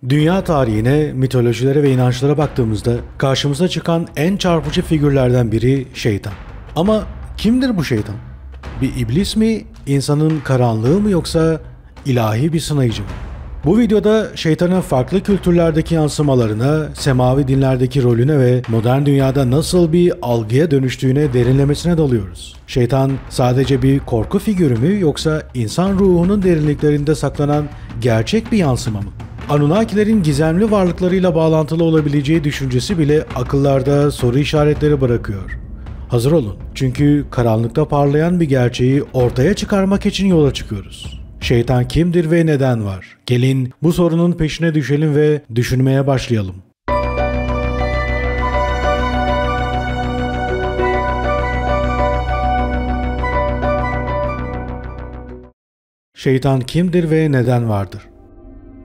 Dünya tarihine, mitolojilere ve inançlara baktığımızda karşımıza çıkan en çarpıcı figürlerden biri şeytan. Ama kimdir bu şeytan? Bir iblis mi, insanın karanlığı mı yoksa ilahi bir sınayıcı mı? Bu videoda şeytanın farklı kültürlerdeki yansımalarına, semavi dinlerdeki rolüne ve modern dünyada nasıl bir algıya dönüştüğüne derinlemesine dalıyoruz. Şeytan sadece bir korku figürü mü yoksa insan ruhunun derinliklerinde saklanan gerçek bir yansıma mı? Anunnakilerin gizemli varlıklarıyla bağlantılı olabileceği düşüncesi bile akıllarda soru işaretleri bırakıyor. Hazır olun, çünkü karanlıkta parlayan bir gerçeği ortaya çıkarmak için yola çıkıyoruz. Şeytan kimdir ve neden var? Gelin bu sorunun peşine düşelim ve düşünmeye başlayalım. Şeytan kimdir ve neden vardır?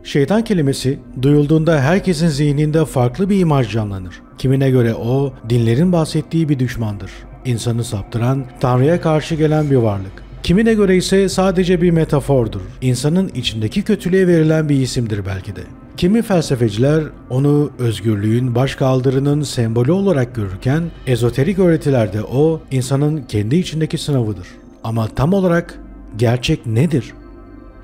Şeytan kelimesi duyulduğunda herkesin zihninde farklı bir imaj canlanır. Kimine göre o, dinlerin bahsettiği bir düşmandır. İnsanı saptıran, Tanrı'ya karşı gelen bir varlık. Kimine göre ise sadece bir metafordur. İnsanın içindeki kötülüğe verilen bir isimdir belki de. Kimi felsefeciler onu özgürlüğün, başkaldırının sembolü olarak görürken, ezoterik öğretilerde o, insanın kendi içindeki sınavıdır. Ama tam olarak gerçek nedir?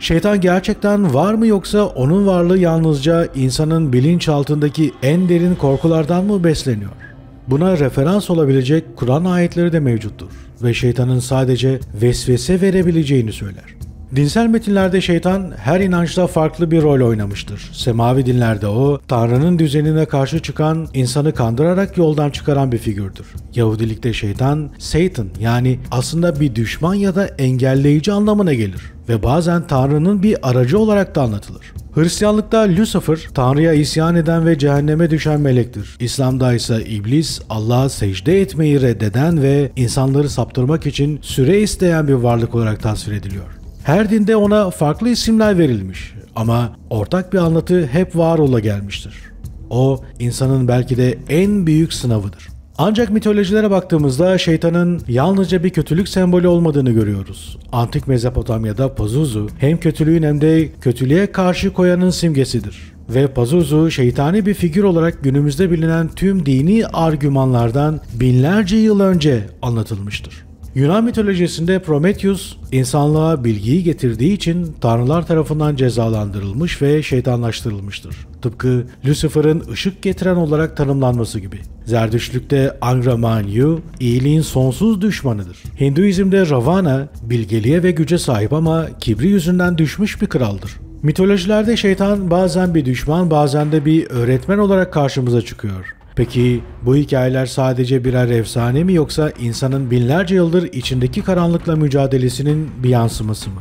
Şeytan gerçekten var mı yoksa onun varlığı yalnızca insanın bilinçaltındaki en derin korkulardan mı besleniyor? Buna referans olabilecek Kur'an ayetleri de mevcuttur ve şeytanın sadece vesvese verebileceğini söyler. Dinsel metinlerde şeytan her inançta farklı bir rol oynamıştır. Semavi dinlerde o, Tanrı'nın düzenine karşı çıkan, insanı kandırarak yoldan çıkaran bir figürdür. Yahudilikte şeytan, Satan yani aslında bir düşman ya da engelleyici anlamına gelir ve bazen Tanrı'nın bir aracı olarak da anlatılır. Hristiyanlıkta Lucifer, Tanrı'ya isyan eden ve cehenneme düşen melektir. İslam'da ise iblis, Allah'a secde etmeyi reddeden ve insanları saptırmak için süre isteyen bir varlık olarak tasvir ediliyor. Her dinde ona farklı isimler verilmiş ama ortak bir anlatı hep var ola gelmiştir. O, insanın belki de en büyük sınavıdır. Ancak mitolojilere baktığımızda şeytanın yalnızca bir kötülük sembolü olmadığını görüyoruz. Antik Mezopotamya'da Pazuzu hem kötülüğün hem de kötülüğe karşı koyanın simgesidir. Ve Pazuzu şeytani bir figür olarak günümüzde bilinen tüm dini argümanlardan binlerce yıl önce anlatılmıştır. Yunan mitolojisinde Prometheus, insanlığa bilgiyi getirdiği için tanrılar tarafından cezalandırılmış ve şeytanlaştırılmıştır. Tıpkı Lucifer'ın ışık getiren olarak tanımlanması gibi. Zerdüştlükte Angra Mainyu, iyiliğin sonsuz düşmanıdır. Hinduizm'de Ravana, bilgeliğe ve güce sahip ama kibri yüzünden düşmüş bir kraldır. Mitolojilerde şeytan bazen bir düşman, bazen de bir öğretmen olarak karşımıza çıkıyor. Peki bu hikayeler sadece birer efsane mi yoksa insanın binlerce yıldır içindeki karanlıkla mücadelesinin bir yansıması mı?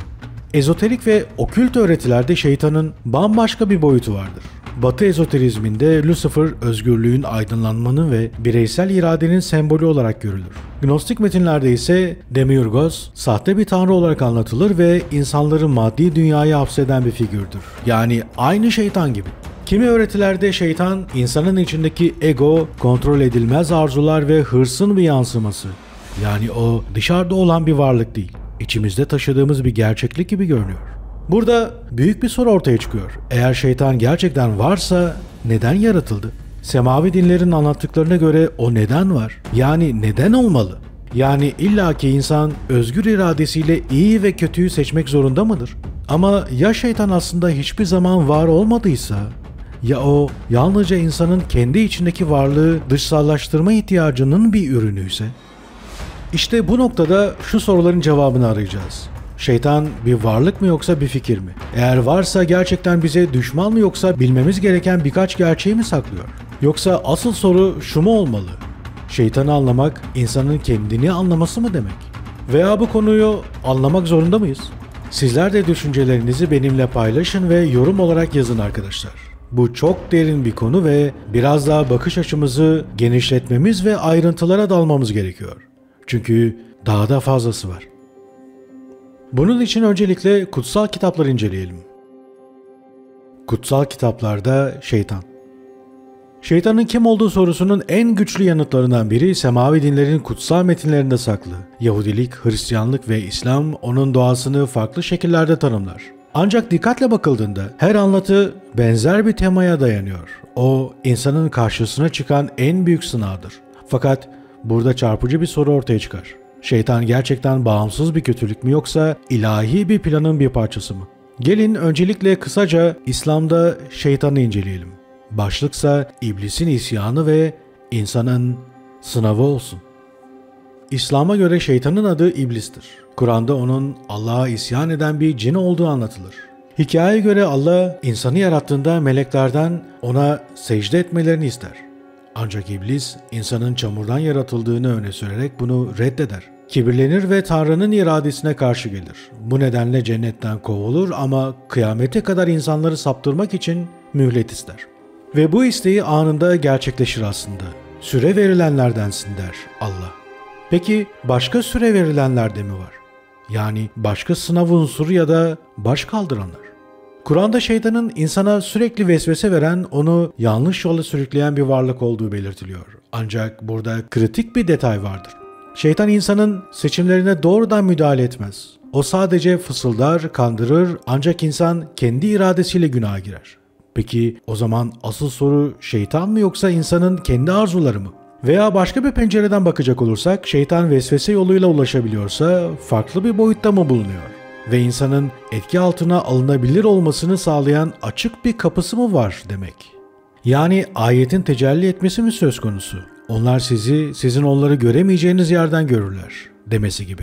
Ezoterik ve okült öğretilerde şeytanın bambaşka bir boyutu vardır. Batı ezoterizminde Lucifer özgürlüğün, aydınlanmanın ve bireysel iradenin sembolü olarak görülür. Gnostik metinlerde ise Demiurgos, sahte bir tanrı olarak anlatılır ve insanları maddi dünyaya hapseden bir figürdür. Yani aynı şeytan gibi. Kimi öğretilerde şeytan, insanın içindeki ego, kontrol edilmez arzular ve hırsın bir yansıması. Yani o dışarıda olan bir varlık değil, içimizde taşıdığımız bir gerçeklik gibi görünüyor. Burada büyük bir soru ortaya çıkıyor. Eğer şeytan gerçekten varsa neden yaratıldı? Semavi dinlerin anlattıklarına göre o neden var? Yani neden olmalı? Yani illaki insan özgür iradesiyle iyi ve kötüyü seçmek zorunda mıdır? Ama ya şeytan aslında hiçbir zaman var olmadıysa? Ya o yalnızca insanın kendi içindeki varlığı dışsallaştırma ihtiyacının bir ürünüyse? İşte bu noktada şu soruların cevabını arayacağız. Şeytan bir varlık mı yoksa bir fikir mi? Eğer varsa gerçekten bize düşman mı yoksa bilmemiz gereken birkaç gerçeği mi saklıyor? Yoksa asıl soru şu mu olmalı? Şeytanı anlamak insanın kendini anlaması mı demek? Veya bu konuyu anlamak zorunda mıyız? Sizler de düşüncelerinizi benimle paylaşın ve yorum olarak yazın arkadaşlar. Bu çok derin bir konu ve biraz daha bakış açımızı genişletmemiz ve ayrıntılara dalmamız gerekiyor. Çünkü daha da fazlası var. Bunun için öncelikle kutsal kitapları inceleyelim. Kutsal kitaplarda şeytan. Şeytanın kim olduğu sorusunun en güçlü yanıtlarından biri semavi dinlerin kutsal metinlerinde saklı. Yahudilik, Hristiyanlık ve İslam onun doğasını farklı şekillerde tanımlar. Ancak dikkatle bakıldığında her anlatı benzer bir temaya dayanıyor. O, insanın karşısına çıkan en büyük sınavdır. Fakat burada çarpıcı bir soru ortaya çıkar. Şeytan gerçekten bağımsız bir kötülük mü yoksa ilahi bir planın bir parçası mı? Gelin öncelikle kısaca İslam'da şeytanı inceleyelim. Başlıksa iblisin isyanı ve insanın sınavı olsun. İslam'a göre şeytanın adı iblistir. Kur'an'da onun Allah'a isyan eden bir cin olduğu anlatılır. Hikayeye göre Allah insanı yarattığında meleklerden ona secde etmelerini ister. Ancak iblis insanın çamurdan yaratıldığını öne sürerek bunu reddeder. Kibirlenir ve Tanrı'nın iradesine karşı gelir. Bu nedenle cennetten kovulur ama kıyamete kadar insanları saptırmak için mühlet ister. Ve bu isteği anında gerçekleşir aslında. Süre verilenlerdensin der Allah. Peki başka süre verilenler de mi var? Yani başka sınav unsuru ya da baş kaldıranlar. Kur'an'da şeytanın insana sürekli vesvese veren, onu yanlış yola sürükleyen bir varlık olduğu belirtiliyor. Ancak burada kritik bir detay vardır. Şeytan insanın seçimlerine doğrudan müdahale etmez. O sadece fısıldar, kandırır ancak insan kendi iradesiyle günaha girer. Peki o zaman asıl soru şeytan mı yoksa insanın kendi arzuları mı? Veya başka bir pencereden bakacak olursak şeytan vesvese yoluyla ulaşabiliyorsa farklı bir boyutta mı bulunuyor? Ve insanın etki altına alınabilir olmasını sağlayan açık bir kapısı mı var demek? Yani ayetin tecelli etmesi mi söz konusu? Onlar sizi, sizin onları göremeyeceğiniz yerden görürler demesi gibi.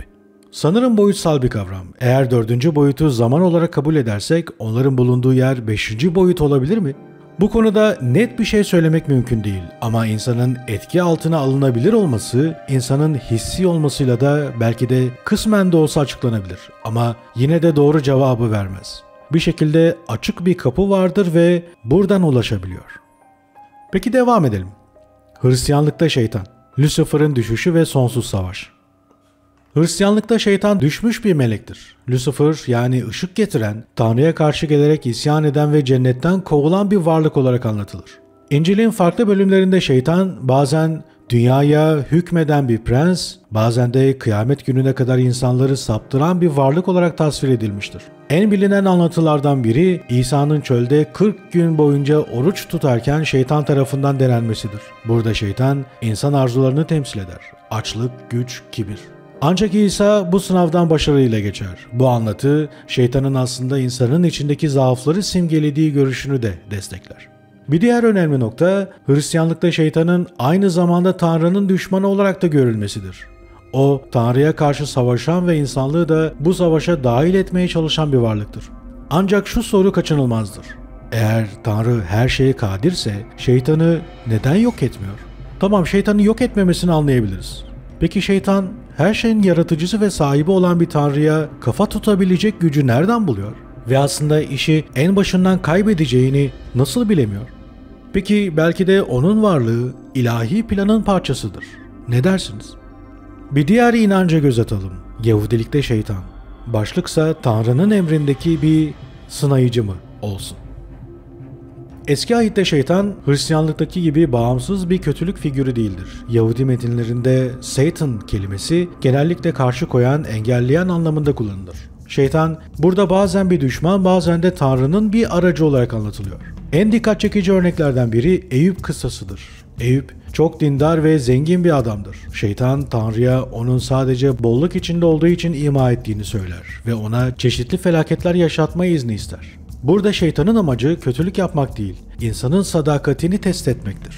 Sanırım boyutsal bir kavram. Eğer dördüncü boyutu zaman olarak kabul edersek onların bulunduğu yer beşinci boyut olabilir mi? Bu konuda net bir şey söylemek mümkün değil ama insanın etki altına alınabilir olması, insanın hissi olmasıyla da belki de kısmen de olsa açıklanabilir ama yine de doğru cevabı vermez. Bir şekilde açık bir kapı vardır ve buradan ulaşabiliyor. Peki devam edelim. Hristiyanlıkta şeytan, Lucifer'ın düşüşü ve sonsuz savaş. Hristiyanlıkta şeytan düşmüş bir melektir. Lucifer yani ışık getiren, Tanrı'ya karşı gelerek isyan eden ve cennetten kovulan bir varlık olarak anlatılır. İncil'in farklı bölümlerinde şeytan bazen dünyaya hükmeden bir prens, bazen de kıyamet gününe kadar insanları saptıran bir varlık olarak tasvir edilmiştir. En bilinen anlatılardan biri İsa'nın çölde 40 gün boyunca oruç tutarken şeytan tarafından denenmesidir. Burada şeytan insan arzularını temsil eder. Açlık, güç, kibir. Ancak İsa bu sınavdan başarıyla geçer. Bu anlatı şeytanın aslında insanın içindeki zaafları simgelediği görüşünü de destekler. Bir diğer önemli nokta Hristiyanlıkta şeytanın aynı zamanda Tanrı'nın düşmanı olarak da görülmesidir. O Tanrı'ya karşı savaşan ve insanlığı da bu savaşa dahil etmeye çalışan bir varlıktır. Ancak şu soru kaçınılmazdır. Eğer Tanrı her şeye kadirse şeytanı neden yok etmiyor? Tamam, şeytanı yok etmemesini anlayabiliriz. Peki şeytan her şeyin yaratıcısı ve sahibi olan bir Tanrı'ya kafa tutabilecek gücü nereden buluyor? Ve aslında işi en başından kaybedeceğini nasıl bilemiyor? Peki belki de onun varlığı ilahi planın parçasıdır. Ne dersiniz? Bir diğer inanca göz atalım. Yahudilikte şeytan. Başlıksa Tanrı'nın emrindeki bir sınayıcı mı olsun? Eski ahitte şeytan, Hristiyanlıktaki gibi bağımsız bir kötülük figürü değildir. Yahudi metinlerinde Satan kelimesi genellikle karşı koyan, engelleyen anlamında kullanılır. Şeytan, burada bazen bir düşman, bazen de Tanrı'nın bir aracı olarak anlatılıyor. En dikkat çekici örneklerden biri Eyüp kıssasıdır. Eyüp, çok dindar ve zengin bir adamdır. Şeytan, Tanrı'ya onun sadece bolluk içinde olduğu için ima ettiğini söyler ve ona çeşitli felaketler yaşatma izni ister. Burada şeytanın amacı kötülük yapmak değil, insanın sadakatini test etmektir.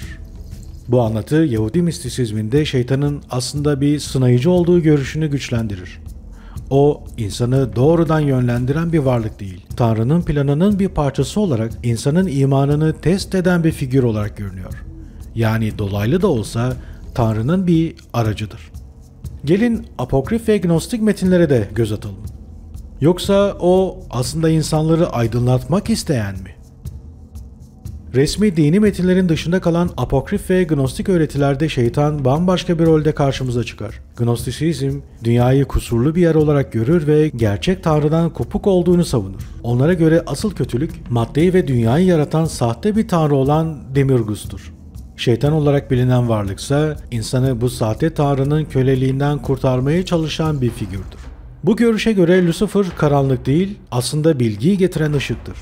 Bu anlatı Yahudi mistisizminde şeytanın aslında bir sınayıcı olduğu görüşünü güçlendirir. O, insanı doğrudan yönlendiren bir varlık değil, Tanrı'nın planının bir parçası olarak insanın imanını test eden bir figür olarak görünüyor. Yani dolaylı da olsa Tanrı'nın bir aracıdır. Gelin apokrif ve gnostik metinlere de göz atalım. Yoksa o aslında insanları aydınlatmak isteyen mi? Resmi dini metinlerin dışında kalan apokrif ve gnostik öğretilerde şeytan bambaşka bir rolde karşımıza çıkar. Gnostisizm, dünyayı kusurlu bir yer olarak görür ve gerçek Tanrı'dan kopuk olduğunu savunur. Onlara göre asıl kötülük, maddeyi ve dünyayı yaratan sahte bir tanrı olan Demiurgus'tur. Şeytan olarak bilinen varlıksa, insanı bu sahte tanrının köleliğinden kurtarmaya çalışan bir figürdür. Bu görüşe göre Lucifer karanlık değil, aslında bilgiyi getiren ışıktır.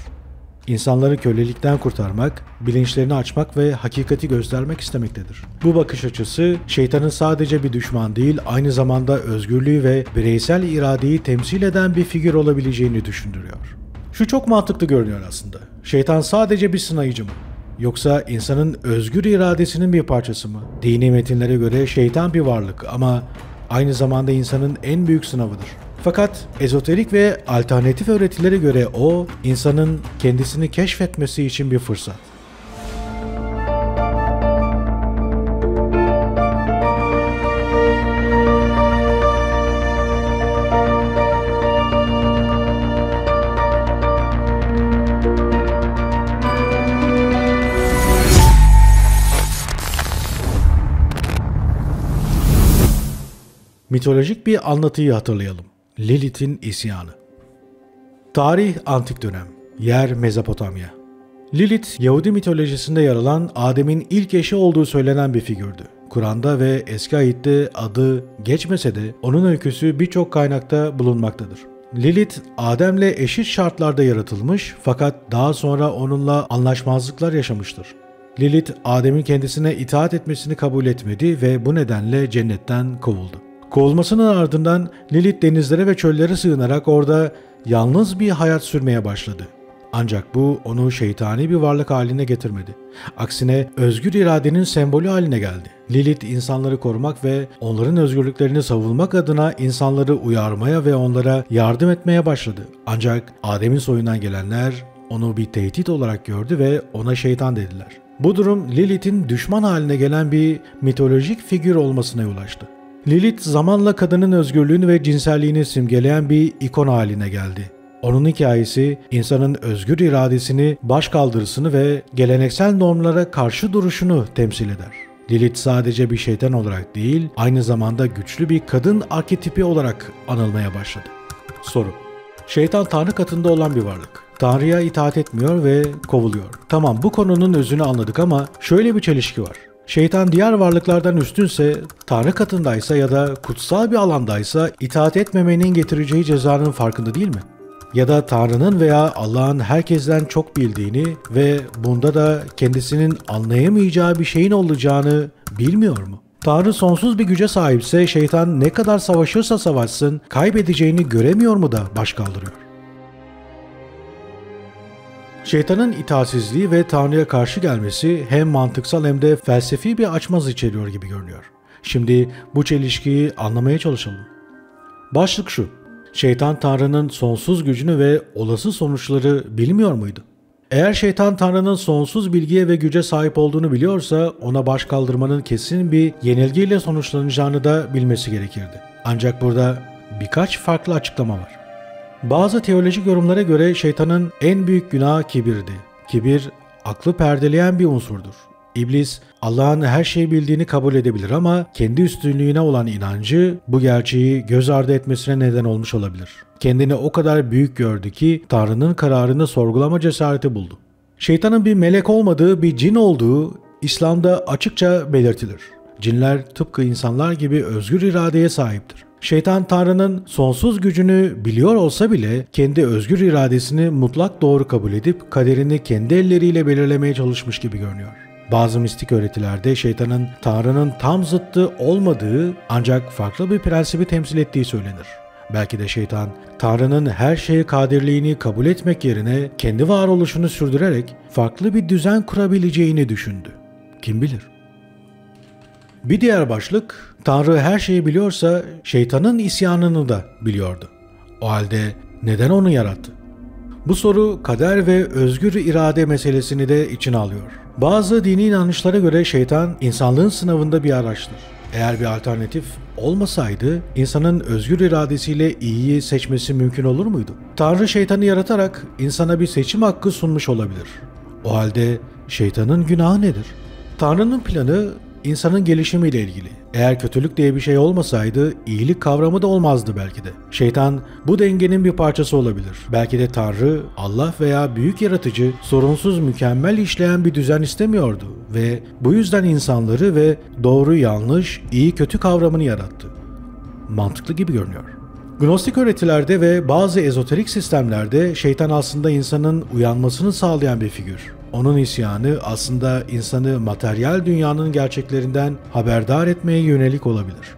İnsanları kölelikten kurtarmak, bilinçlerini açmak ve hakikati göstermek istemektedir. Bu bakış açısı, şeytanın sadece bir düşman değil, aynı zamanda özgürlüğü ve bireysel iradeyi temsil eden bir figür olabileceğini düşündürüyor. Şu çok mantıklı görünüyor aslında. Şeytan sadece bir sınayıcı mı? Yoksa insanın özgür iradesinin bir parçası mı? Dini metinlere göre şeytan bir varlık ama aynı zamanda insanın en büyük sınavıdır. Fakat ezoterik ve alternatif öğretilere göre o, insanın kendisini keşfetmesi için bir fırsat. Mitolojik bir anlatıyı hatırlayalım. Lilith'in isyanı. Tarih Antik dönem. Yer Mezopotamya. Lilith, Yahudi mitolojisinde yer alan Adem'in ilk eşi olduğu söylenen bir figürdü. Kur'an'da ve Eski Ahit'te adı geçmese de onun öyküsü birçok kaynakta bulunmaktadır. Lilith, Adem'le eşit şartlarda yaratılmış fakat daha sonra onunla anlaşmazlıklar yaşamıştır. Lilith, Adem'in kendisine itaat etmesini kabul etmedi ve bu nedenle cennetten kovuldu. Kovulmasının ardından Lilith denizlere ve çöllere sığınarak orada yalnız bir hayat sürmeye başladı. Ancak bu onu şeytani bir varlık haline getirmedi. Aksine özgür iradenin sembolü haline geldi. Lilith insanları korumak ve onların özgürlüklerini savunmak adına insanları uyarmaya ve onlara yardım etmeye başladı. Ancak Adem'in soyundan gelenler onu bir tehdit olarak gördü ve ona şeytan dediler. Bu durum Lilith'in düşman haline gelen bir mitolojik figür olmasına yol açtı. Lilith zamanla kadının özgürlüğünü ve cinselliğini simgeleyen bir ikon haline geldi. Onun hikayesi insanın özgür iradesini, başkaldırısını ve geleneksel normlara karşı duruşunu temsil eder. Lilith sadece bir şeytan olarak değil, aynı zamanda güçlü bir kadın arketipi olarak anılmaya başladı. Soru: Şeytan Tanrı katında olan bir varlık. Tanrı'ya itaat etmiyor ve kovuluyor. Tamam, bu konunun özünü anladık ama şöyle bir çelişki var. Şeytan diğer varlıklardan üstünse, Tanrı katındaysa ya da kutsal bir alandaysa itaat etmemenin getireceği cezanın farkında değil mi? Ya da Tanrı'nın veya Allah'ın herkesten çok bildiğini ve bunda da kendisinin anlayamayacağı bir şeyin olacağını bilmiyor mu? Tanrı sonsuz bir güce sahipse şeytan ne kadar savaşırsa savaşsın kaybedeceğini göremiyor mu da baş kaldırıyor? Şeytanın itaatsizliği ve Tanrı'ya karşı gelmesi hem mantıksal hem de felsefi bir açmaz içeriyor gibi görünüyor. Şimdi bu çelişkiyi anlamaya çalışalım. Başlık şu: Şeytan Tanrı'nın sonsuz gücünü ve olası sonuçları bilmiyor muydu? Eğer şeytan Tanrı'nın sonsuz bilgiye ve güce sahip olduğunu biliyorsa ona baş kaldırmanın kesin bir yenilgiyle sonuçlanacağını da bilmesi gerekirdi. Ancak burada birkaç farklı açıklama var. Bazı teolojik yorumlara göre şeytanın en büyük günahı kibirdi. Kibir, aklı perdeleyen bir unsurdur. İblis, Allah'ın her şeyi bildiğini kabul edebilir ama kendi üstünlüğüne olan inancı bu gerçeği göz ardı etmesine neden olmuş olabilir. Kendini o kadar büyük gördü ki Tanrı'nın kararını sorgulama cesareti buldu. Şeytanın bir melek olmadığı, bir cin olduğu İslam'da açıkça belirtilir. Cinler tıpkı insanlar gibi özgür iradeye sahiptir. Şeytan Tanrı'nın sonsuz gücünü biliyor olsa bile kendi özgür iradesini mutlak doğru kabul edip kaderini kendi elleriyle belirlemeye çalışmış gibi görünüyor. Bazı mistik öğretilerde şeytanın Tanrı'nın tam zıttı olmadığı ancak farklı bir prensibi temsil ettiği söylenir. Belki de şeytan Tanrı'nın her şeye kadirliğini kabul etmek yerine kendi varoluşunu sürdürerek farklı bir düzen kurabileceğini düşündü. Kim bilir? Bir diğer başlık, Tanrı her şeyi biliyorsa şeytanın isyanını da biliyordu. O halde neden onu yarattı? Bu soru kader ve özgür irade meselesini de içine alıyor. Bazı dini inanışlara göre şeytan insanlığın sınavında bir araçtır. Eğer bir alternatif olmasaydı insanın özgür iradesiyle iyiyi seçmesi mümkün olur muydu? Tanrı şeytanı yaratarak insana bir seçim hakkı sunmuş olabilir. O halde şeytanın günahı nedir? Tanrı'nın planı insanın gelişimiyle ilgili. Eğer kötülük diye bir şey olmasaydı iyilik kavramı da olmazdı belki de. Şeytan bu dengenin bir parçası olabilir. Belki de Tanrı, Allah veya büyük yaratıcı sorunsuz mükemmel işleyen bir düzen istemiyordu ve bu yüzden insanları ve doğru yanlış, iyi kötü kavramını yarattı. Mantıklı gibi görünüyor. Gnostik öğretilerde ve bazı ezoterik sistemlerde şeytan aslında insanın uyanmasını sağlayan bir figür. Onun isyanı aslında insanı materyal dünyanın gerçeklerinden haberdar etmeye yönelik olabilir.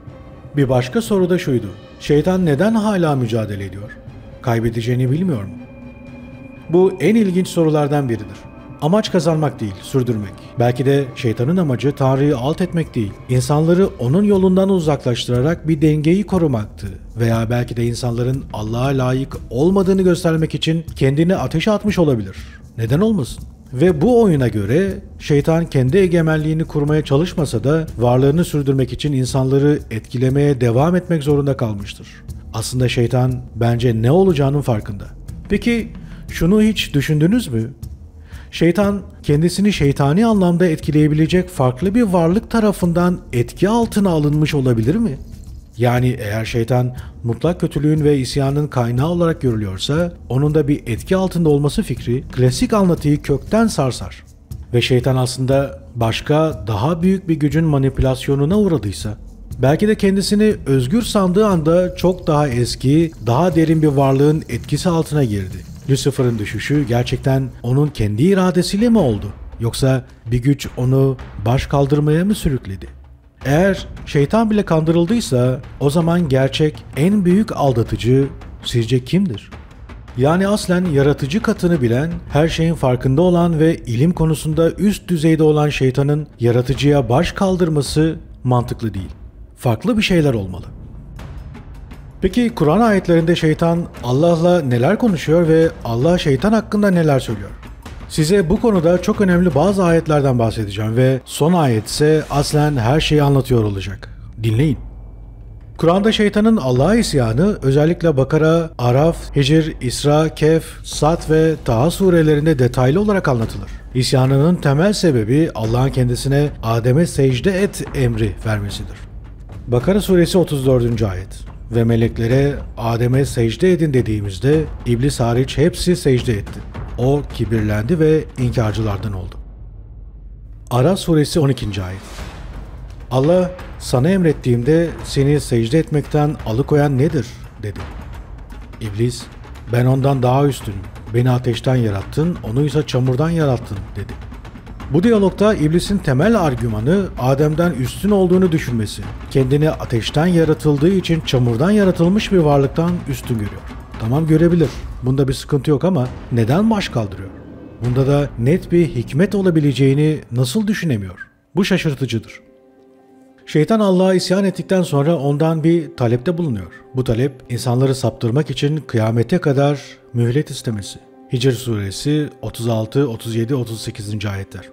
Bir başka soru da şuydu: şeytan neden hala mücadele ediyor? Kaybedeceğini bilmiyor mu? Bu en ilginç sorulardan biridir. Amaç kazanmak değil, sürdürmek. Belki de şeytanın amacı Tanrı'yı alt etmek değil, insanları onun yolundan uzaklaştırarak bir dengeyi korumaktı. Veya belki de insanların Allah'a layık olmadığını göstermek için kendini ateşe atmış olabilir. Neden olmasın? Ve bu oyuna göre şeytan kendi egemenliğini kurmaya çalışmasa da varlığını sürdürmek için insanları etkilemeye devam etmek zorunda kalmıştır. Aslında şeytan bence ne olacağının farkında. Peki şunu hiç düşündünüz mü? Şeytan kendisini şeytani anlamda etkileyebilecek farklı bir varlık tarafından etki altına alınmış olabilir mi? Yani eğer şeytan mutlak kötülüğün ve isyanın kaynağı olarak görülüyorsa, onun da bir etki altında olması fikri klasik anlatıyı kökten sarsar. Ve şeytan aslında başka daha büyük bir gücün manipülasyonuna uğradıysa, belki de kendisini özgür sandığı anda çok daha eski, daha derin bir varlığın etkisi altına girdi. Lucifer'ın düşüşü gerçekten onun kendi iradesiyle mi oldu? Yoksa bir güç onu baş kaldırmaya mı sürükledi? Eğer şeytan bile kandırıldıysa o zaman gerçek en büyük aldatıcı sizce kimdir? Yani aslen yaratıcı katını bilen, her şeyin farkında olan ve ilim konusunda üst düzeyde olan şeytanın yaratıcıya baş kaldırması mantıklı değil. Farklı bir şeyler olmalı. Peki Kur'an ayetlerinde şeytan Allah'la neler konuşuyor ve Allah şeytan hakkında neler söylüyor? Size bu konuda çok önemli bazı ayetlerden bahsedeceğim ve son ayet ise aslen her şeyi anlatıyor olacak. Dinleyin. Kur'an'da şeytanın Allah'a isyanı özellikle Bakara, Araf, Hicr, İsra, Kehf, Sad ve Taha surelerinde detaylı olarak anlatılır. İsyanının temel sebebi Allah'ın kendisine Adem'e secde et emri vermesidir. Bakara suresi 34. ayet. Ve meleklere Adem'e secde edin dediğimizde iblis hariç hepsi secde etti. O kibirlendi ve inkarcılardan oldu. Araf suresi 12. ayet. Allah sana emrettiğimde seni secde etmekten alıkoyan nedir dedi. İblis ben ondan daha üstünüm. Beni ateşten yarattın, onu ise çamurdan yarattın dedi. Bu diyalogda iblisin temel argümanı Adem'den üstün olduğunu düşünmesi. Kendini ateşten yaratıldığı için çamurdan yaratılmış bir varlıktan üstün görüyor. Tamam, görebilir. Bunda bir sıkıntı yok ama neden baş kaldırıyor? Bunda da net bir hikmet olabileceğini nasıl düşünemiyor? Bu şaşırtıcıdır. Şeytan Allah'a isyan ettikten sonra ondan bir talepte bulunuyor. Bu talep insanları saptırmak için kıyamete kadar mühlet istemesi. Hicr suresi 36, 37, 38. ayetler.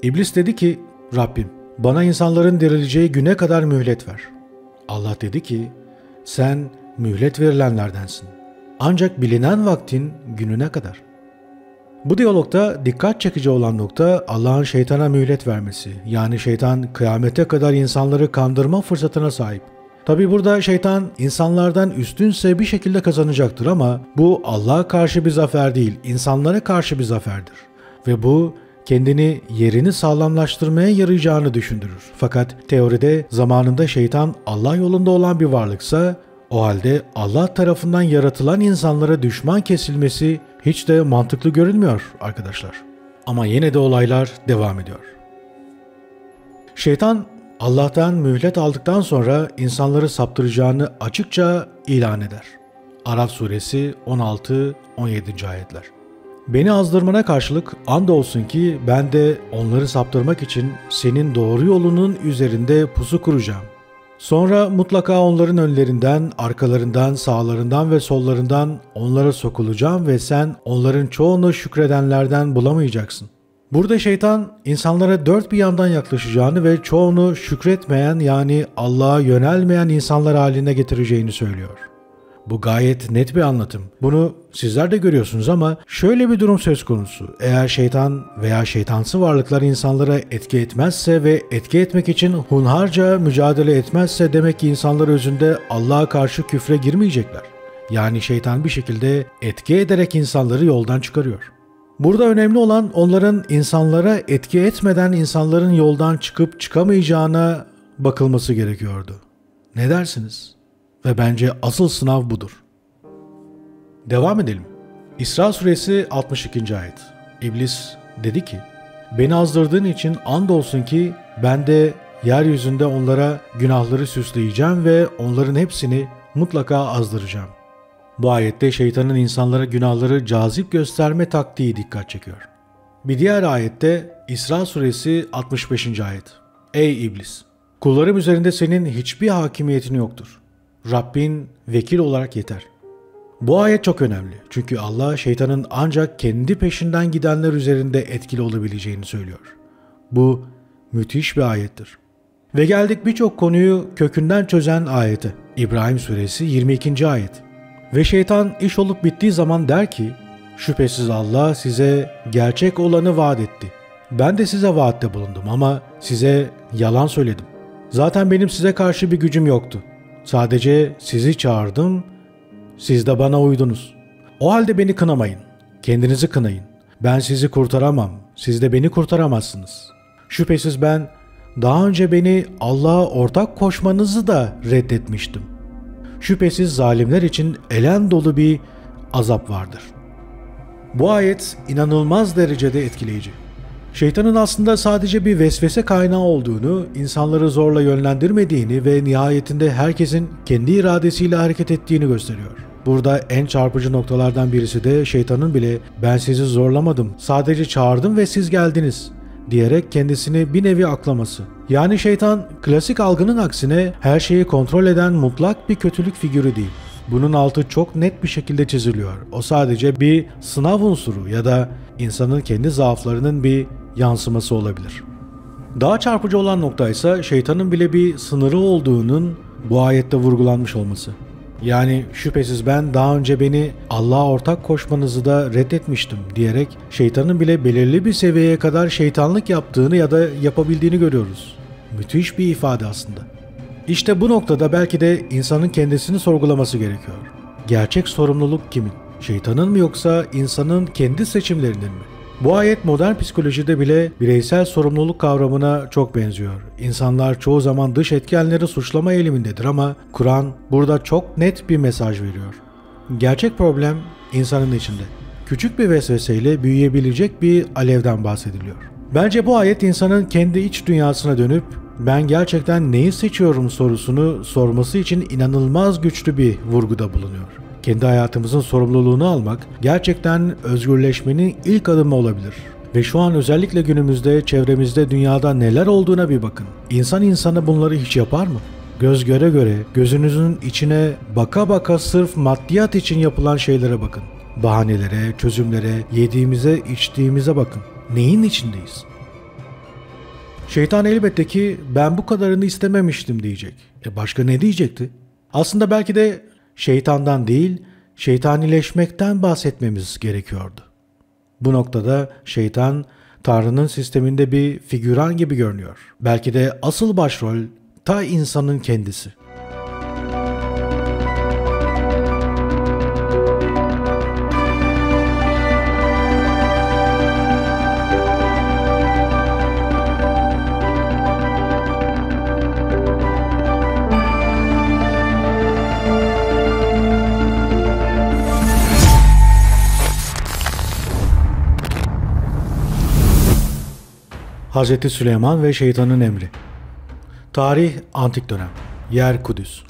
İblis dedi ki, Rabbim bana insanların dirileceği güne kadar mühlet ver. Allah dedi ki, sen mühlet verilenlerdensin. Ancak bilinen vaktin gününe kadar. Bu diyalogda dikkat çekici olan nokta Allah'ın şeytana mühlet vermesi. Yani şeytan kıyamete kadar insanları kandırma fırsatına sahip. Tabi burada şeytan insanlardan üstünse bir şekilde kazanacaktır ama bu Allah'a karşı bir zafer değil, insanlara karşı bir zaferdir. Ve bu kendini yerini sağlamlaştırmaya yarayacağını düşündürür. Fakat teoride zamanında şeytan Allah yolunda olan bir varlıksa o halde Allah tarafından yaratılan insanlara düşman kesilmesi hiç de mantıklı görünmüyor arkadaşlar. Ama yine de olaylar devam ediyor. Şeytan Allah'tan mühlet aldıktan sonra insanları saptıracağını açıkça ilan eder. Araf suresi 16-17. ayetler. Beni azdırmana karşılık andolsun ki ben de onları saptırmak için senin doğru yolunun üzerinde pusu kuracağım. Sonra mutlaka onların önlerinden, arkalarından, sağlarından ve sollarından onlara sokulacağım ve sen onların çoğunu şükredenlerden bulamayacaksın. Burada şeytan insanlara dört bir yandan yaklaşacağını ve çoğunu şükretmeyen yani Allah'a yönelmeyen insanlar haline getireceğini söylüyor. Bu gayet net bir anlatım. Bunu sizler de görüyorsunuz ama şöyle bir durum söz konusu. Eğer şeytan veya şeytansı varlıklar insanlara etki etmezse ve etki etmek için hunharca mücadele etmezse demek ki insanlar özünde Allah'a karşı küfre girmeyecekler. Yani şeytan bir şekilde etki ederek insanları yoldan çıkarıyor. Burada önemli olan onların insanlara etki etmeden insanların yoldan çıkıp çıkamayacağına bakılması gerekiyordu. Ne dersiniz? Ve bence asıl sınav budur. Devam edelim. İsra suresi 62. ayet. İblis dedi ki, beni azdırdığın için andolsun ki ben de yeryüzünde onlara günahları süsleyeceğim ve onların hepsini mutlaka azdıracağım. Bu ayette şeytanın insanlara günahları cazip gösterme taktiği dikkat çekiyor. Bir diğer ayette İsra suresi 65. ayet. Ey iblis! Kullarım üzerinde senin hiçbir hakimiyetin yoktur. Rabbin vekil olarak yeter. Bu ayet çok önemli. Çünkü Allah şeytanın ancak kendi peşinden gidenler üzerinde etkili olabileceğini söylüyor. Bu müthiş bir ayettir. Ve geldik birçok konuyu kökünden çözen ayete. İbrahim suresi 22. ayet. Ve şeytan iş olup bittiği zaman der ki, şüphesiz Allah size gerçek olanı vaat etti. Ben de size vaatte bulundum ama size yalan söyledim. Zaten benim size karşı bir gücüm yoktu. Sadece sizi çağırdım, siz de bana uydunuz. O halde beni kınamayın, kendinizi kınayın. Ben sizi kurtaramam, siz de beni kurtaramazsınız. Şüphesiz ben daha önce beni Allah'a ortak koşmanızı da reddetmiştim. Şüphesiz zalimler için elem dolu bir azap vardır. Bu ayet inanılmaz derecede etkileyici. Şeytanın aslında sadece bir vesvese kaynağı olduğunu, insanları zorla yönlendirmediğini ve nihayetinde herkesin kendi iradesiyle hareket ettiğini gösteriyor. Burada en çarpıcı noktalardan birisi de şeytanın bile ben sizi zorlamadım, sadece çağırdım ve siz geldiniz diyerek kendisini bir nevi aklaması. Yani şeytan klasik algının aksine her şeyi kontrol eden mutlak bir kötülük figürü değil. Bunun altı çok net bir şekilde çiziliyor. O sadece bir sınav unsuru ya da insanın kendi zaaflarının bir yansıması olabilir. Daha çarpıcı olan nokta ise şeytanın bile bir sınırı olduğunun bu ayette vurgulanmış olması. Yani şüphesiz ben daha önce beni Allah'a ortak koşmanızı da reddetmiştim diyerek şeytanın bile belirli bir seviyeye kadar şeytanlık yaptığını ya da yapabildiğini görüyoruz. Müthiş bir ifade aslında. İşte bu noktada belki de insanın kendisini sorgulaması gerekiyor. Gerçek sorumluluk kimin? Şeytanın mı yoksa insanın kendi seçimlerinin mi? Bu ayet modern psikolojide bile bireysel sorumluluk kavramına çok benziyor. İnsanlar çoğu zaman dış etkenleri suçlama eğilimindedir ama Kur'an burada çok net bir mesaj veriyor. Gerçek problem insanın içinde. Küçük bir vesveseyle büyüyebilecek bir alevden bahsediliyor. Bence bu ayet insanın kendi iç dünyasına dönüp ben gerçekten neyi seçiyorum sorusunu sorması için inanılmaz güçlü bir vurguda bulunuyor. Kendi hayatımızın sorumluluğunu almak gerçekten özgürleşmenin ilk adımı olabilir. Ve şu an özellikle günümüzde çevremizde dünyada neler olduğuna bir bakın. İnsan insana bunları hiç yapar mı? Göz göre göre, gözünüzün içine baka baka sırf maddiyat için yapılan şeylere bakın. Bahanelere, çözümlere, yediğimize, içtiğimize bakın. Neyin içindeyiz? Şeytan elbette ki ben bu kadarını istememiştim diyecek. Başka ne diyecekti? Aslında belki de şeytandan değil, şeytanileşmekten bahsetmemiz gerekiyordu. Bu noktada şeytan, Tanrı'nın sisteminde bir figüran gibi görünüyor. Belki de asıl başrol ta insanın kendisi. Hz. Süleyman ve şeytanın emri. Tarih antik dönem. Yer Kudüs.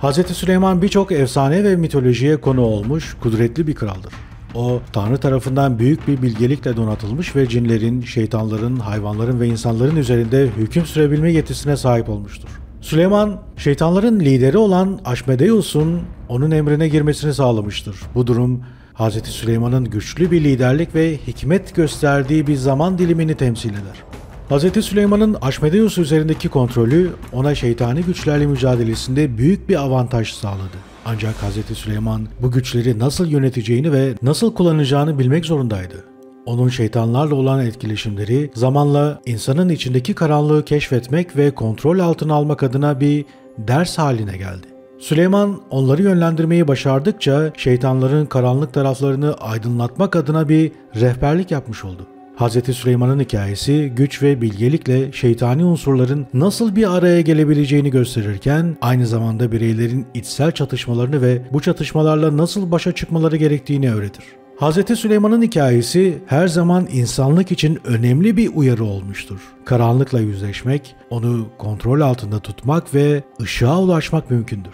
Hz. Süleyman birçok efsane ve mitolojiye konu olmuş kudretli bir kraldır. O, Tanrı tarafından büyük bir bilgelikle donatılmış ve cinlerin, şeytanların, hayvanların ve insanların üzerinde hüküm sürebilme yetisine sahip olmuştur. Süleyman, şeytanların lideri olan Aşmedeus'un onun emrine girmesini sağlamıştır. Bu durum, Hz. Süleyman'ın güçlü bir liderlik ve hikmet gösterdiği bir zaman dilimini temsil eder. Hz. Süleyman'ın Aşmedeus üzerindeki kontrolü ona şeytani güçlerle mücadelesinde büyük bir avantaj sağladı. Ancak Hz. Süleyman bu güçleri nasıl yöneteceğini ve nasıl kullanacağını bilmek zorundaydı. Onun şeytanlarla olan etkileşimleri zamanla insanın içindeki karanlığı keşfetmek ve kontrol altına almak adına bir ders haline geldi. Süleyman onları yönlendirmeyi başardıkça şeytanların karanlık taraflarını aydınlatmak adına bir rehberlik yapmış oldu. Hz. Süleyman'ın hikayesi güç ve bilgelikle şeytani unsurların nasıl bir araya gelebileceğini gösterirken aynı zamanda bireylerin içsel çatışmalarını ve bu çatışmalarla nasıl başa çıkmaları gerektiğini öğretir. Hz. Süleyman'ın hikayesi her zaman insanlık için önemli bir uyarı olmuştur. Karanlıkla yüzleşmek, onu kontrol altında tutmak ve ışığa ulaşmak mümkündür.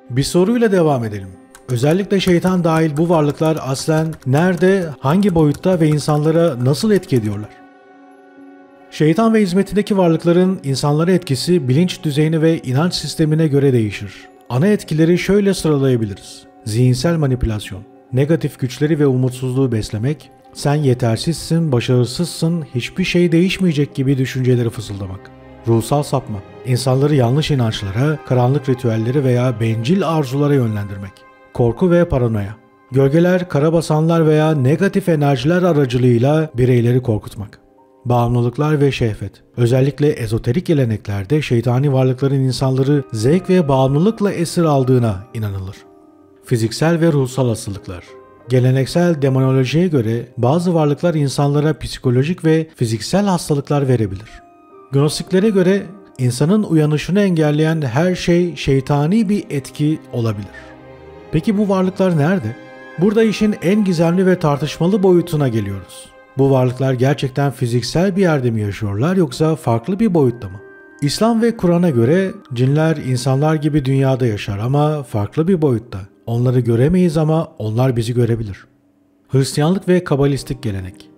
Bir soruyla devam edelim. Özellikle şeytan dahil bu varlıklar aslen nerede, hangi boyutta ve insanlara nasıl etki ediyorlar? Şeytan ve hizmetindeki varlıkların insanlara etkisi bilinç düzeyine ve inanç sistemine göre değişir. Ana etkileri şöyle sıralayabiliriz. Zihinsel manipülasyon, negatif güçleri ve umutsuzluğu beslemek, sen yetersizsin, başarısızsın, hiçbir şey değişmeyecek gibi düşünceleri fısıldamak. Ruhsal sapma, insanları yanlış inançlara, karanlık ritüelleri veya bencil arzulara yönlendirmek. Korku ve paranoya, gölgeler, karabasanlar veya negatif enerjiler aracılığıyla bireyleri korkutmak. Bağımlılıklar ve şehvet, özellikle ezoterik geleneklerde şeytani varlıkların insanları zevk ve bağımlılıkla esir aldığına inanılır. Fiziksel ve ruhsal hastalıklar. Geleneksel demonolojiye göre bazı varlıklar insanlara psikolojik ve fiziksel hastalıklar verebilir. Gnostiklere göre insanın uyanışını engelleyen her şey şeytani bir etki olabilir. Peki bu varlıklar nerede? Burada işin en gizemli ve tartışmalı boyutuna geliyoruz. Bu varlıklar gerçekten fiziksel bir yerde mi yaşıyorlar yoksa farklı bir boyutta mı? İslam ve Kur'an'a göre cinler insanlar gibi dünyada yaşar ama farklı bir boyutta. Onları göremeyiz ama onlar bizi görebilir. Hristiyanlık ve kabalistik gelenek.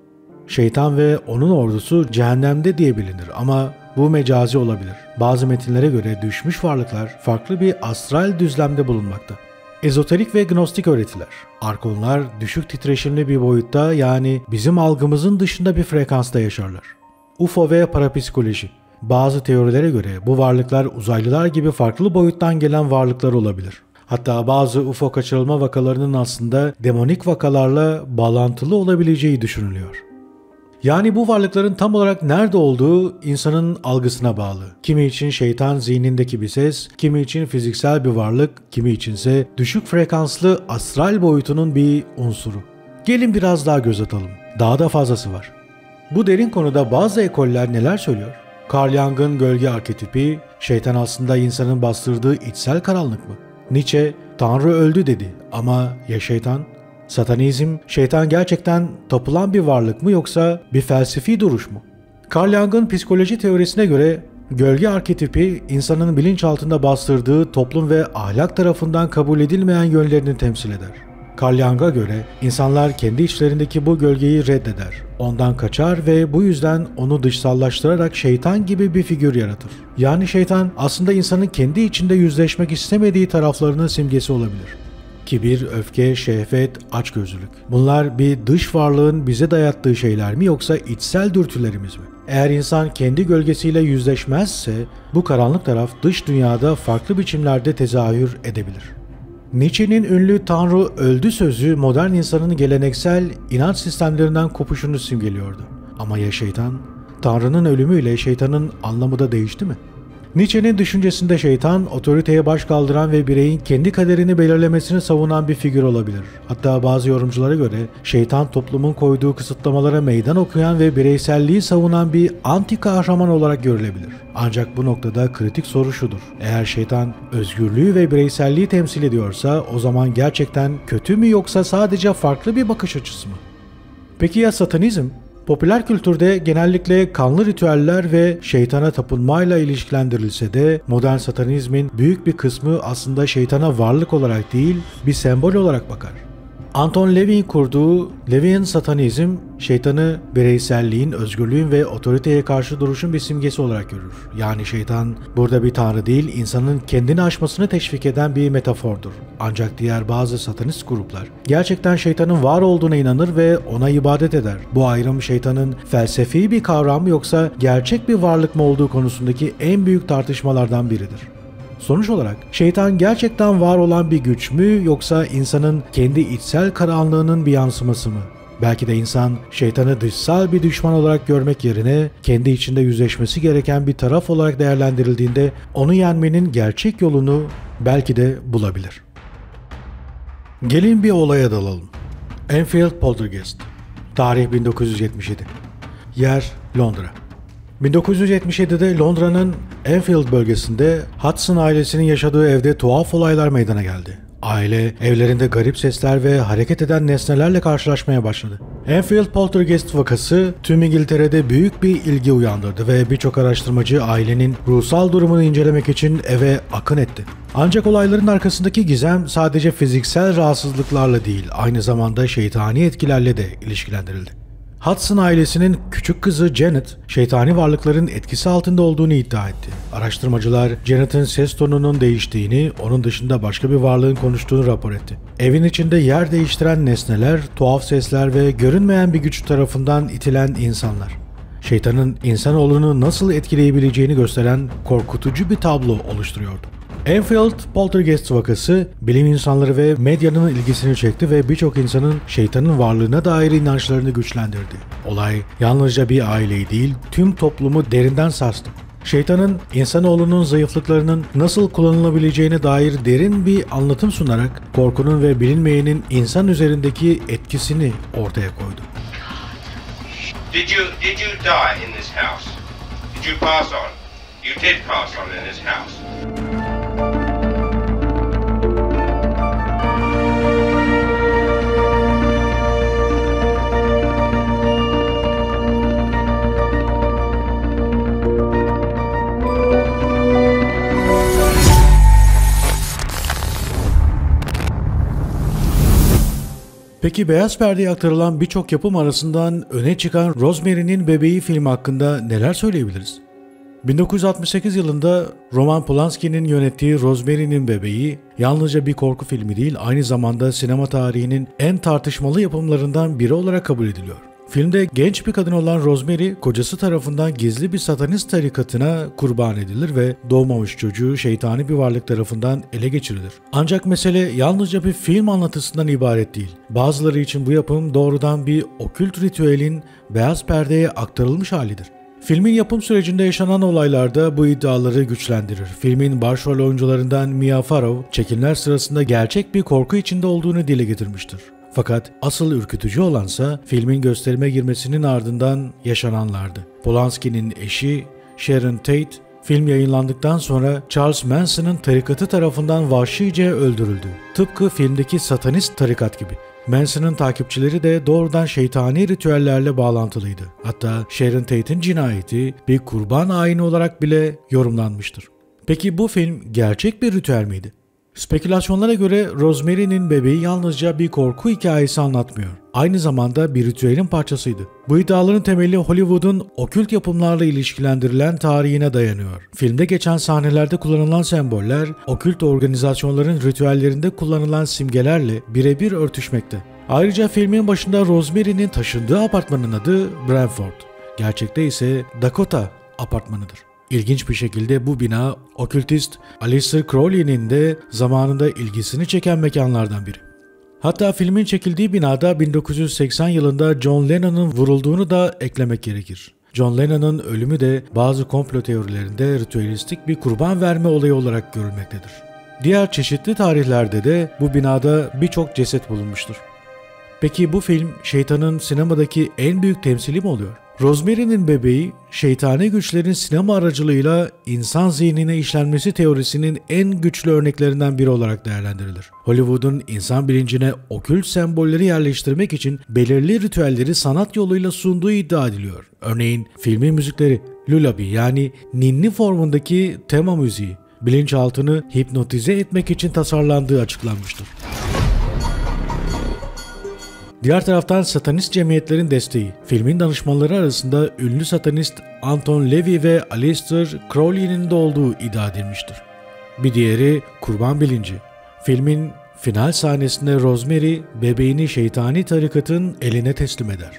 Şeytan ve onun ordusu cehennemde diye bilinir ama bu mecazi olabilir. Bazı metinlere göre düşmüş varlıklar farklı bir astral düzlemde bulunmakta. Ezoterik ve gnostik öğretiler. Arkonlar düşük titreşimli bir boyutta yani bizim algımızın dışında bir frekansta yaşarlar. UFO ve parapsikoloji. Bazı teorilere göre bu varlıklar uzaylılar gibi farklı boyuttan gelen varlıklar olabilir. Hatta bazı UFO kaçırılma vakalarının aslında demonik vakalarla bağlantılı olabileceği düşünülüyor. Yani bu varlıkların tam olarak nerede olduğu insanın algısına bağlı. Kimi için şeytan zihnindeki bir ses, kimi için fiziksel bir varlık, kimi içinse düşük frekanslı astral boyutunun bir unsuru. Gelin biraz daha göz atalım. Daha da fazlası var. Bu derin konuda bazı ekoller neler söylüyor? Carl Jung'ın gölge arketipi, şeytan aslında insanın bastırdığı içsel karanlık mı? Nietzsche, Tanrı öldü dedi ama ya şeytan? Satanizm, şeytan gerçekten tapılan bir varlık mı yoksa bir felsefi duruş mu? Carl Jung'ın psikoloji teorisine göre gölge arketipi insanın bilinçaltında bastırdığı toplum ve ahlak tarafından kabul edilmeyen yönlerini temsil eder. Carl Jung'a göre insanlar kendi içlerindeki bu gölgeyi reddeder, ondan kaçar ve bu yüzden onu dışsallaştırarak şeytan gibi bir figür yaratır. Yani şeytan aslında insanın kendi içinde yüzleşmek istemediği taraflarının simgesi olabilir. Kibir, öfke, şehvet, açgözlülük. Bunlar bir dış varlığın bize dayattığı şeyler mi yoksa içsel dürtülerimiz mi? Eğer insan kendi gölgesiyle yüzleşmezse bu karanlık taraf dış dünyada farklı biçimlerde tezahür edebilir. Nietzsche'nin ünlü "Tanrı öldü" sözü modern insanın geleneksel inanç sistemlerinden kopuşunu simgeliyordu. Ama ya şeytan? Tanrı'nın ölümüyle şeytanın anlamı da değişti mi? Nietzsche'nin düşüncesinde şeytan, otoriteye baş kaldıran ve bireyin kendi kaderini belirlemesini savunan bir figür olabilir. Hatta bazı yorumculara göre şeytan toplumun koyduğu kısıtlamalara meydan okuyan ve bireyselliği savunan bir anti kahraman olarak görülebilir. Ancak bu noktada kritik soru şudur: eğer şeytan özgürlüğü ve bireyselliği temsil ediyorsa o zaman gerçekten kötü mü yoksa sadece farklı bir bakış açısı mı? Peki ya satanizm? Popüler kültürde genellikle kanlı ritüeller ve şeytana tapınmayla ilişkilendirilse de modern satanizmin büyük bir kısmı aslında şeytana varlık olarak değil, bir sembol olarak bakar. Anton Levin kurduğu Levin satanizm, şeytanı bireyselliğin, özgürlüğün ve otoriteye karşı duruşun bir simgesi olarak görür. Yani şeytan burada bir tanrı değil, insanın kendini aşmasını teşvik eden bir metafordur. Ancak diğer bazı satanist gruplar gerçekten şeytanın var olduğuna inanır ve ona ibadet eder. Bu ayrım şeytanın felsefi bir kavram mı yoksa gerçek bir varlık mı olduğu konusundaki en büyük tartışmalardan biridir. Sonuç olarak şeytan gerçekten var olan bir güç mü yoksa insanın kendi içsel karanlığının bir yansıması mı? Belki de insan şeytanı dışsal bir düşman olarak görmek yerine kendi içinde yüzleşmesi gereken bir taraf olarak değerlendirildiğinde onu yenmenin gerçek yolunu belki de bulabilir. Gelin bir olaya dalalım. Enfield Poltergeist. Tarih 1977. Yer Londra. 1977'de Londra'nın Enfield bölgesinde Hudson ailesinin yaşadığı evde tuhaf olaylar meydana geldi. Aile evlerinde garip sesler ve hareket eden nesnelerle karşılaşmaya başladı. Enfield Poltergeist vakası tüm İngiltere'de büyük bir ilgi uyandırdı ve birçok araştırmacı ailenin ruhsal durumunu incelemek için eve akın etti. Ancak olayların arkasındaki gizem sadece fiziksel rahatsızlıklarla değil, aynı zamanda şeytani etkilerle de ilişkilendirildi. Hudson ailesinin küçük kızı Janet, şeytani varlıkların etkisi altında olduğunu iddia etti. Araştırmacılar, Janet'in ses tonunun değiştiğini, onun dışında başka bir varlığın konuştuğunu rapor etti. Evin içinde yer değiştiren nesneler, tuhaf sesler ve görünmeyen bir güç tarafından itilen insanlar. Şeytanın insanoğlunu nasıl etkileyebileceğini gösteren korkutucu bir tablo oluşturuyordu. Enfield Poltergeist vakası bilim insanları ve medyanın ilgisini çekti ve birçok insanın şeytanın varlığına dair inançlarını güçlendirdi. Olay yalnızca bir aileyi değil, tüm toplumu derinden sarstı. Şeytanın insanoğlunun zayıflıklarının nasıl kullanılabileceğine dair derin bir anlatım sunarak korkunun ve bilinmeyenin insan üzerindeki etkisini ortaya koydu. Did you die in this house? Did you pass on? You did pass on in this house. Peki beyaz perdeye aktarılan birçok yapım arasından öne çıkan Rosemary'nin Bebeği filmi hakkında neler söyleyebiliriz? 1968 yılında Roman Polanski'nin yönettiği Rosemary'nin Bebeği yalnızca bir korku filmi değil, aynı zamanda sinema tarihinin en tartışmalı yapımlarından biri olarak kabul ediliyor. Filmde genç bir kadın olan Rosemary, kocası tarafından gizli bir satanist tarikatına kurban edilir ve doğmamış çocuğu şeytani bir varlık tarafından ele geçirilir. Ancak mesele yalnızca bir film anlatısından ibaret değil. Bazıları için bu yapım doğrudan bir okült ritüelin beyaz perdeye aktarılmış halidir. Filmin yapım sürecinde yaşanan olaylar da bu iddiaları güçlendirir. Filmin başrol oyuncularından Mia Farrow, çekimler sırasında gerçek bir korku içinde olduğunu dile getirmiştir. Fakat asıl ürkütücü olansa filmin gösterime girmesinin ardından yaşananlardı. Polanski'nin eşi Sharon Tate, film yayınlandıktan sonra Charles Manson'ın tarikatı tarafından vahşice öldürüldü. Tıpkı filmdeki satanist tarikat gibi. Manson'ın takipçileri de doğrudan şeytani ritüellerle bağlantılıydı. Hatta Sharon Tate'in cinayeti bir kurban ayini olarak bile yorumlanmıştır. Peki bu film gerçek bir ritüel miydi? Spekülasyonlara göre Rosemary'nin Bebeği yalnızca bir korku hikayesi anlatmıyor. Aynı zamanda bir ritüelin parçasıydı. Bu iddiaların temeli Hollywood'un okült yapımlarla ilişkilendirilen tarihine dayanıyor. Filmde geçen sahnelerde kullanılan semboller, okült organizasyonların ritüellerinde kullanılan simgelerle birebir örtüşmekte. Ayrıca filmin başında Rosemary'nin taşındığı apartmanın adı Brentford. Gerçekte ise Dakota apartmanıdır. İlginç bir şekilde bu bina okültist Aleister Crowley'nin de zamanında ilgisini çeken mekanlardan biri. Hatta filmin çekildiği binada 1980 yılında John Lennon'ın vurulduğunu da eklemek gerekir. John Lennon'ın ölümü de bazı komplo teorilerinde ritüelistik bir kurban verme olayı olarak görülmektedir. Diğer çeşitli tarihlerde de bu binada birçok ceset bulunmuştur. Peki bu film şeytanın sinemadaki en büyük temsili mi oluyor? Rosemary'nin Bebeği, şeytani güçlerin sinema aracılığıyla insan zihnine işlenmesi teorisinin en güçlü örneklerinden biri olarak değerlendirilir. Hollywood'un insan bilincine okült sembolleri yerleştirmek için belirli ritüelleri sanat yoluyla sunduğu iddia ediliyor. Örneğin filmin müzikleri, lullaby yani ninni formundaki tema müziği, bilinçaltını hipnotize etmek için tasarlandığı açıklanmıştır. Diğer taraftan satanist cemiyetlerin desteği. Filmin danışmanları arasında ünlü satanist Anton Levy ve Aleister Crowley'nin de olduğu iddia edilmiştir. Bir diğeri kurban bilinci. Filmin final sahnesinde Rosemary bebeğini şeytani tarikatın eline teslim eder.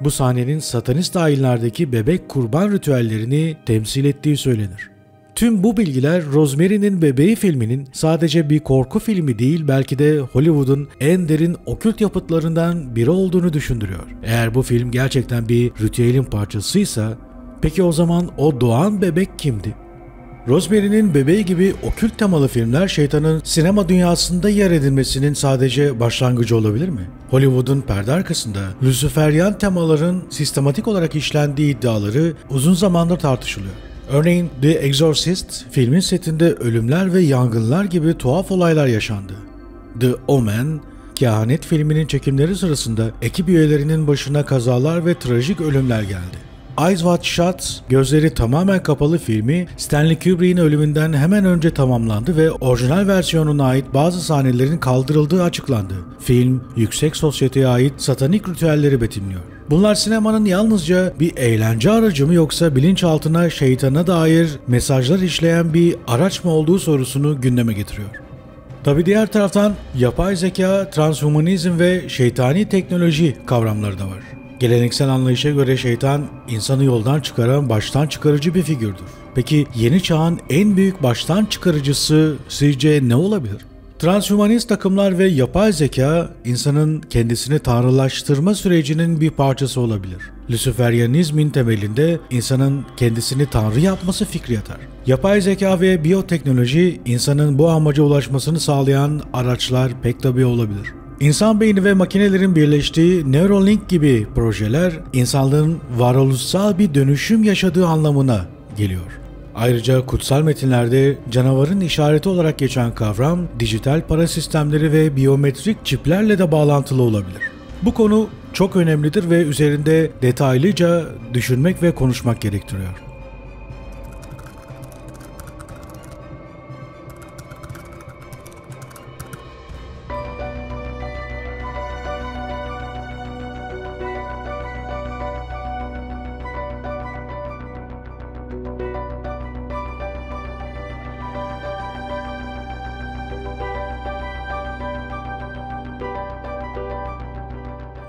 Bu sahnenin satanist ayinlerdeki bebek kurban ritüellerini temsil ettiği söylenir. Tüm bu bilgiler Rosemary'nin Bebeği filminin sadece bir korku filmi değil, belki de Hollywood'un en derin okült yapıtlarından biri olduğunu düşündürüyor. Eğer bu film gerçekten bir ritüelin parçasıysa, peki o zaman o doğan bebek kimdi? Rosemary'nin Bebeği gibi okült temalı filmler şeytanın sinema dünyasında yer edinmesinin sadece başlangıcı olabilir mi? Hollywood'un perde arkasında Luciferyan temaların sistematik olarak işlendiği iddiaları uzun zamandır tartışılıyor. Örneğin The Exorcist filmin setinde ölümler ve yangınlar gibi tuhaf olaylar yaşandı. The Omen, Kehanet filminin çekimleri sırasında ekip üyelerinin başına kazalar ve trajik ölümler geldi. Eyes Wide Shut, gözleri tamamen kapalı filmi Stanley Kubrick'in ölümünden hemen önce tamamlandı ve orijinal versiyonuna ait bazı sahnelerin kaldırıldığı açıklandı. Film, yüksek sosyeteye ait satanik ritüelleri betimliyor. Bunlar sinemanın yalnızca bir eğlence aracı mı yoksa bilinçaltına şeytana dair mesajlar işleyen bir araç mı olduğu sorusunu gündeme getiriyor. Tabi diğer taraftan yapay zeka, transhumanizm ve şeytani teknoloji kavramları da var. Geleneksel anlayışa göre şeytan, insanı yoldan çıkaran baştan çıkarıcı bir figürdür. Peki yeni çağın en büyük baştan çıkarıcısı sizce ne olabilir? Transhumanist takımlar ve yapay zeka, insanın kendisini tanrılaştırma sürecinin bir parçası olabilir. Luciferyanizmin temelinde insanın kendisini tanrı yapması fikri yatar. Yapay zeka ve biyoteknoloji, insanın bu amaca ulaşmasını sağlayan araçlar pek tabii olabilir. İnsan beyni ve makinelerin birleştiği Neuralink gibi projeler, insanlığın varoluşsal bir dönüşüm yaşadığı anlamına geliyor. Ayrıca kutsal metinlerde canavarın işareti olarak geçen kavram, dijital para sistemleri ve biyometrik çiplerle de bağlantılı olabilir. Bu konu çok önemlidir ve üzerinde detaylıca düşünmek ve konuşmak gerektiriyor.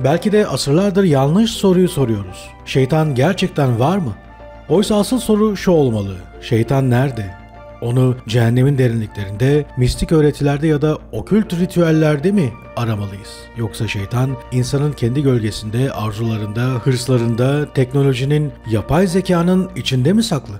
Belki de asırlardır yanlış soruyu soruyoruz. Şeytan gerçekten var mı? Oysa asıl soru şu olmalı. Şeytan nerede? Onu cehennemin derinliklerinde, mistik öğretilerde ya da okült ritüellerde mi aramalıyız? Yoksa şeytan insanın kendi gölgesinde, arzularında, hırslarında, teknolojinin, yapay zekanın içinde mi saklı?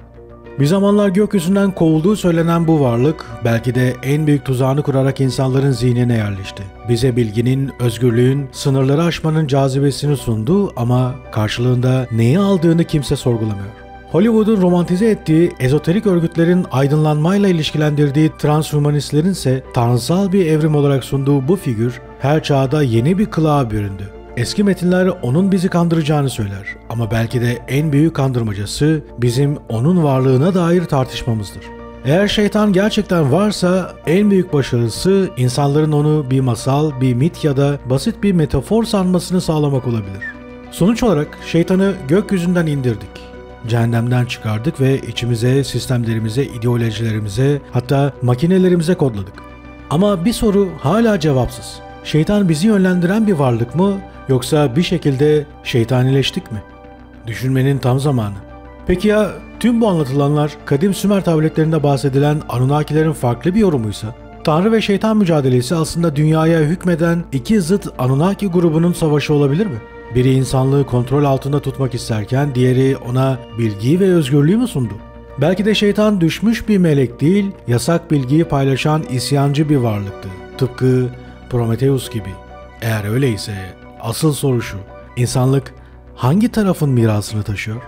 Bir zamanlar gökyüzünden kovulduğu söylenen bu varlık belki de en büyük tuzağını kurarak insanların zihnine yerleşti. Bize bilginin, özgürlüğün, sınırları aşmanın cazibesini sundu ama karşılığında neyi aldığını kimse sorgulamıyor. Hollywood'un romantize ettiği, ezoterik örgütlerin aydınlanmayla ilişkilendirdiği transhumanistlerin ise tanrısal bir evrim olarak sunduğu bu figür her çağda yeni bir kılığa büründü. Eski metinler onun bizi kandıracağını söyler ama belki de en büyük kandırmacası bizim onun varlığına dair tartışmamızdır. Eğer şeytan gerçekten varsa en büyük başarısı insanların onu bir masal, bir mit ya da basit bir metafor sanmasını sağlamak olabilir. Sonuç olarak şeytanı gökyüzünden indirdik. Cehennemden çıkardık ve içimize, sistemlerimize, ideolojilerimize, hatta makinelerimize kodladık. Ama bir soru hala cevapsız. Şeytan bizi yönlendiren bir varlık mı yoksa bir şekilde şeytanileştik mi? Düşünmenin tam zamanı. Peki ya tüm bu anlatılanlar kadim Sümer tabletlerinde bahsedilen Anunnakilerin farklı bir yorumuysa? Tanrı ve şeytan mücadelesi aslında dünyaya hükmeden iki zıt Anunnaki grubunun savaşı olabilir mi? Biri insanlığı kontrol altında tutmak isterken diğeri ona bilgiyi ve özgürlüğü mü sundu? Belki de şeytan düşmüş bir melek değil, yasak bilgiyi paylaşan isyancı bir varlıktı. Tıpkı Prometheus gibi. Eğer öyleyse asıl soru şu: İnsanlık hangi tarafın mirasını taşıyor?